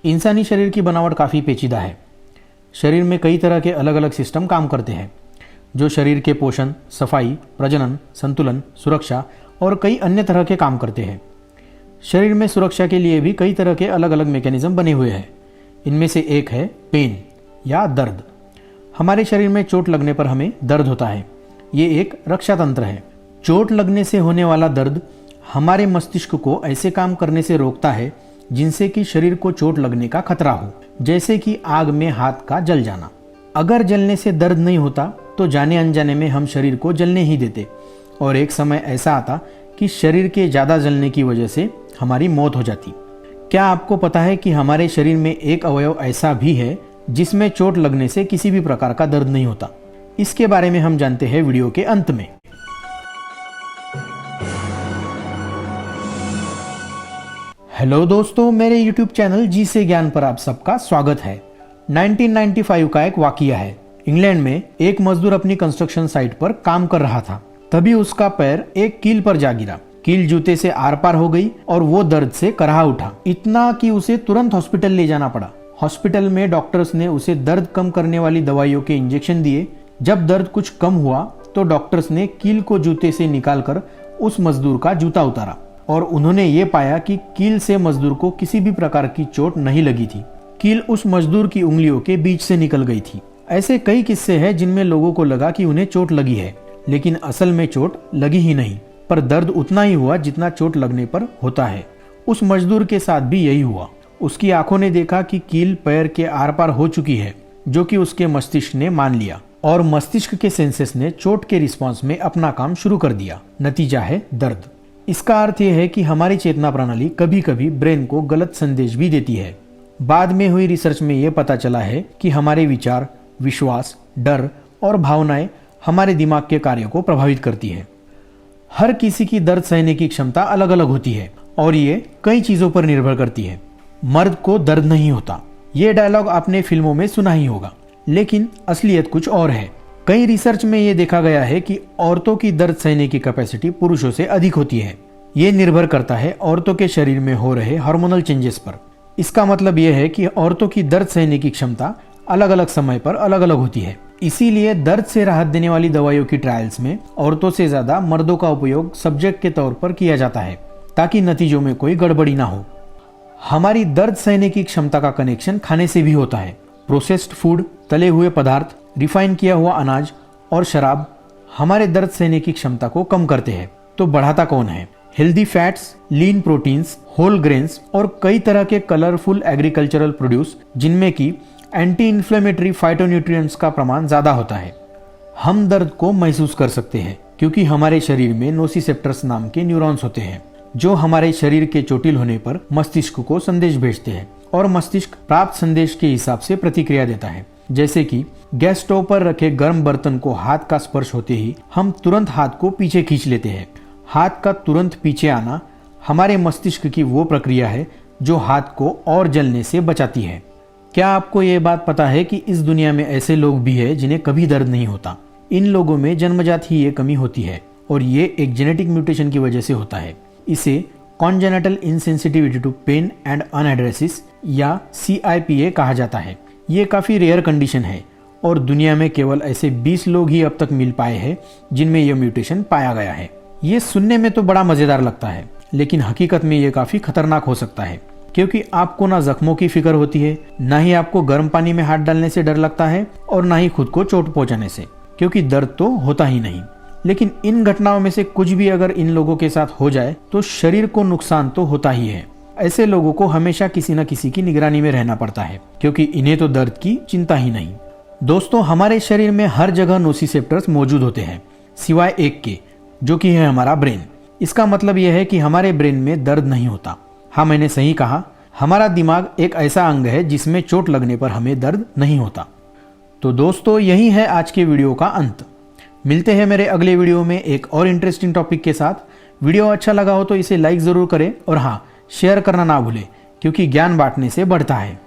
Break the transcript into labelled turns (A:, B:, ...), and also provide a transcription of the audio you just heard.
A: इंसानी शरीर की बनावट काफ़ी पेचीदा है। शरीर में कई तरह के अलग अलग सिस्टम काम करते हैं जो शरीर के पोषण, सफाई, प्रजनन, संतुलन, सुरक्षा और कई अन्य तरह के काम करते हैं। शरीर में सुरक्षा के लिए भी कई तरह के अलग अलग मैकेनिज्म बने हुए हैं। इनमें से एक है पेन या दर्द। हमारे शरीर में चोट लगने पर हमें दर्द होता है। ये एक रक्षा तंत्र है। चोट लगने से होने वाला दर्द हमारे मस्तिष्क को ऐसे काम करने से रोकता है जिनसे कि शरीर को चोट लगने का खतरा हो, जैसे कि आग में हाथ का जल जाना। अगर जलने से दर्द नहीं होता तो जाने अनजाने में हम शरीर को जलने ही देते और एक समय ऐसा आता कि शरीर के ज़्यादा जलने की वजह से हमारी मौत हो जाती। क्या आपको पता है कि हमारे शरीर में एक अवयव ऐसा भी है जिसमें चोट लगने से किसी भी प्रकार का दर्द नहीं होता? इसके बारे में हम जानते हैं वीडियो के अंत में। हेलो दोस्तों, मेरे YouTube चैनल जी से ज्ञान पर आप सबका स्वागत है। 1995 का एक वाकया है। इंग्लैंड में एक मजदूर अपनी कंस्ट्रक्शन साइट पर काम कर रहा था। तभी उसका पैर एक कील पर जा गिरा। कील जूते से आर पार हो गई और वो दर्द से कराह उठा, इतना कि उसे तुरंत हॉस्पिटल ले जाना पड़ा। हॉस्पिटल में डॉक्टर्स ने उसे दर्द कम करने वाली दवाइयों के इंजेक्शन दिए। जब दर्द कुछ कम हुआ तो डॉक्टर्स ने कील को जूते से निकालकर उस मजदूर का जूता उतारा और उन्होंने ये पाया कि कील से मजदूर को किसी भी प्रकार की चोट नहीं लगी थी। कील उस मजदूर की उंगलियों के बीच से निकल गई थी। ऐसे कई किस्से हैं जिनमें लोगों को लगा कि उन्हें चोट लगी है, लेकिन असल में चोट लगी ही नहीं, पर दर्द उतना ही हुआ जितना चोट लगने पर होता है। उस मजदूर के साथ भी यही हुआ। उसकी आंखों ने देखा कि कील पैर के आर पार हो चुकी है, जो कि उसके मस्तिष्क ने मान लिया और मस्तिष्क के सेंसेस ने चोट के रिस्पॉन्स में अपना काम शुरू कर दिया। नतीजा है दर्द। इसका अर्थ यह है कि हमारी चेतना प्रणाली कभी कभी ब्रेन को गलत संदेश भी देती है। बाद में हुई रिसर्च में यह पता चला है कि हमारे विचार, विश्वास, डर और भावनाएं हमारे दिमाग के कार्यों को प्रभावित करती है। हर किसी की दर्द सहने की क्षमता अलग अलग होती है और ये कई चीजों पर निर्भर करती है। मर्द को दर्द नहीं होता, ये डायलॉग आपने फिल्मों में सुना ही होगा, लेकिन असलियत कुछ और है। कई रिसर्च में यह देखा गया है कि औरतों की दर्द सहने की कैपेसिटी पुरुषों से अधिक होती है। ये निर्भर करता है औरतों के शरीर में हो रहे हार्मोनल चेंजेस पर। इसका मतलब यह है कि औरतों की दर्द सहने की क्षमता अलग अलग समय पर अलग अलग होती है। इसीलिए दर्द से राहत देने वाली दवाइयों की ट्रायल्स में औरतों से ज्यादा मर्दों का उपयोग सब्जेक्ट के तौर पर किया जाता है, ताकि नतीजों में कोई गड़बड़ी ना हो। हमारी दर्द सहने की क्षमता का कनेक्शन खाने से भी होता है। प्रोसेस्ड फूड, तले हुए पदार्थ, रिफाइन किया हुआ अनाज और शराब हमारे दर्द सहने की क्षमता को कम करते हैं। तो बढ़ाता कौन है? हेल्दी फैट्स, लीन प्रोटीन्स, होल ग्रेन्स और कई तरह के कलरफुल एग्रीकल्चरल प्रोड्यूस जिनमें की एंटी इन्फ्लेमेटरी फाइटोन्यूट्रिएंट्स का प्रमाण ज्यादा होता है। हम दर्द को महसूस कर सकते हैं क्योंकि हमारे शरीर में नोसिसेप्टर्स नाम के न्यूरॉन्स होते हैं जो हमारे शरीर के चोटिल होने पर मस्तिष्क को संदेश भेजते हैं और मस्तिष्क प्राप्त संदेश के हिसाब से प्रतिक्रिया देता है। जैसे कि गैस स्टोव पर रखे गर्म बर्तन को हाथ का स्पर्श होते ही हम तुरंत हाथ को पीछे खींच लेते हैं। हाथ का तुरंत पीछे आना हमारे मस्तिष्क की वो प्रक्रिया है जो हाथ को और जलने से बचाती है। क्या आपको ये बात पता है कि इस दुनिया में ऐसे लोग भी हैं जिन्हें कभी दर्द नहीं होता? इन लोगों में जन्मजात ही ये कमी होती है और ये एक जेनेटिक म्यूटेशन की वजह से होता है। इसे congenital insensitivity to pain and anhidrosis या CIPA कहा जाता है। ये काफ़ी रेयर कंडीशन है और दुनिया में केवल ऐसे 20 लोग ही अब तक मिल पाए हैं जिनमें यह म्यूटेशन पाया गया है। ये सुनने में तो बड़ा मज़ेदार लगता है, लेकिन हकीकत में ये काफ़ी खतरनाक हो सकता है, क्योंकि आपको ना जख्मों की फिक्र होती है, ना ही आपको गर्म पानी में हाथ डालने से डर लगता है और ना ही खुद को चोट पहुंचाने से, क्योंकि दर्द तो होता ही नहीं। लेकिन इन घटनाओं में से कुछ भी अगर इन लोगों के साथ हो जाए तो शरीर को नुकसान तो होता ही है। ऐसे लोगों को हमेशा किसी न किसी की निगरानी में रहना पड़ता है, क्योंकि इन्हें तो दर्द की चिंता ही नहीं। दोस्तों, हमारे शरीर में हर जगह नोसिसेप्टर्स मौजूद होते हैं, सिवाय एक के, जो कि है हमारा ब्रेन। इसका मतलब यह है कि हमारे ब्रेन में दर्द नहीं होता। हाँ, मैंने सही कहा, हमारा दिमाग एक ऐसा अंग है जिसमें चोट लगने पर हमें दर्द नहीं होता। तो दोस्तों, यही है आज के वीडियो का अंत। मिलते हैं मेरे अगले वीडियो में एक और इंटरेस्टिंग टॉपिक के साथ। वीडियो अच्छा लगा हो तो इसे लाइक जरूर करें और हाँ, शेयर करना ना भूलें, क्योंकि ज्ञान बांटने से बढ़ता है।